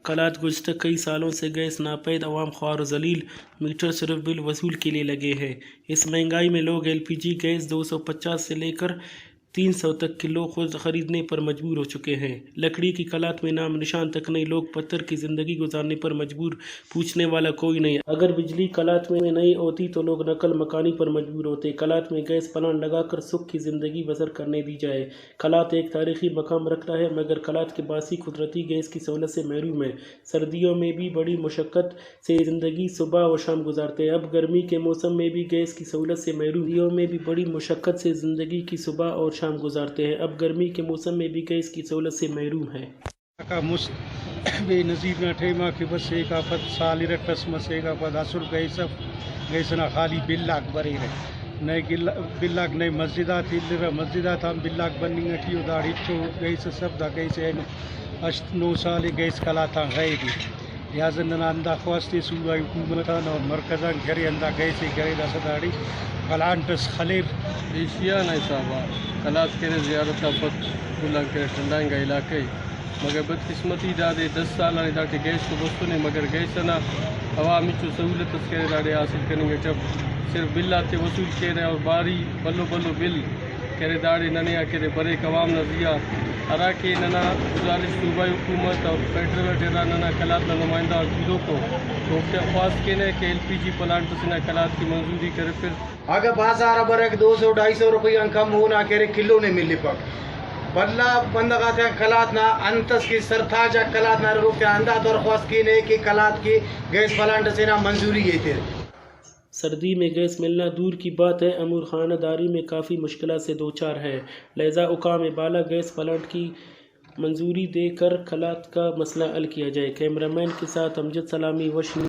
कलात गुज़श्ता कई सालों से गैस नापैद अवाम ख्वार व ज़लील, मीटर सिर्फ बिल वसूल के लिए लगे हैं। इस महंगाई में लोग LPG गैस 250 से लेकर 300 तक किलो खुद ख़रीदने पर मजबूर हो चुके हैं। लकड़ी की कलात में नाम निशान तक नहीं, लोग पत्थर की ज़िंदगी गुजारने पर मजबूर, पूछने वाला कोई नहीं। अगर बिजली कलात में नहीं होती तो लोग नकल मकानी पर मजबूर होते। कलात में गैस प्लांट लगाकर सुख की ज़िंदगी बसर करने दी जाए। कलात एक तारीखी मकाम रखता है, मगर कलात के बासी कुदरती गैस की सहूलत से महरूम है। सर्दियों में भी बड़ी मुशक्क़त से ज़िंदगी सुबह व शाम गुजारते हैं। अब गर्मी के मौसम में भी गैस की सहूलत से महरूम में भी बड़ी मुशक्क़त से ज़िंदगी की सुबह और शाम गुजारते हैं। अब गर्मी के मौसम में भी गैस की सहूलत से महरूम है। का बे नजीर न ठेमा कि बस एक आफत साल रटस मसेगा पद असुर गई सब गई ना खाली बिल्लाक बरे रहे नए बिल्लाक नए मस्जिदा थी मस्जिदा था बिल्लाक बनी अठी दाढ़ी तो गई से सब दा गई से 8-9 साल गई कला था गई दी याजन अंदा ख्वास्ते सूबा हुकूमत और मरकज़ा घरे अंदा गई से घरे दा सदाड़ी कलांटस खलीर एशिया नहीं साहबा कलात के ज़ियारत फत बुला के ठंडाएंगा इलाके मगर बदकिस्मती दादे 10 साल दाटे गैस तो बस्तु ने मगर गैस ना अवामी चो सहूलत के दाड़े हासिल करेंगे जब सिर्फ बिल आते वसूल के रहे और बारी बल्लो बल्लो बिल करे दाड़े ननिया करे बड़े कवाम नजिया हरा के नना गुजारिश सूबाई हुकूमत और फेडरल डेरा नना कलात नुमाइंदा और गिरोह को तो ख्वास के ने कि LPG प्लांट से ना कलात की मंजूरी करे फिर अगर बाजार बरक 200-250 रुपये कम हो ना करे किलो ने मिली पक बदला बंदगा कलात ना अंतस की सरताजा कलात ना रुपया अंदा दरख्वास्त की ने कि कलात की गैस प्लांट से ना मंजूरी ये थे। सर्दी में गैस मिलना दूर की बात है, अमूर खानदारी में काफ़ी मुश्किल से दो चार है। लिहाजा हुकाम बाला गैस प्लांट की मंजूरी देकर कलात का मसला हल किया जाए। कैमरामैन के साथ अमजद सलामी, वशनी।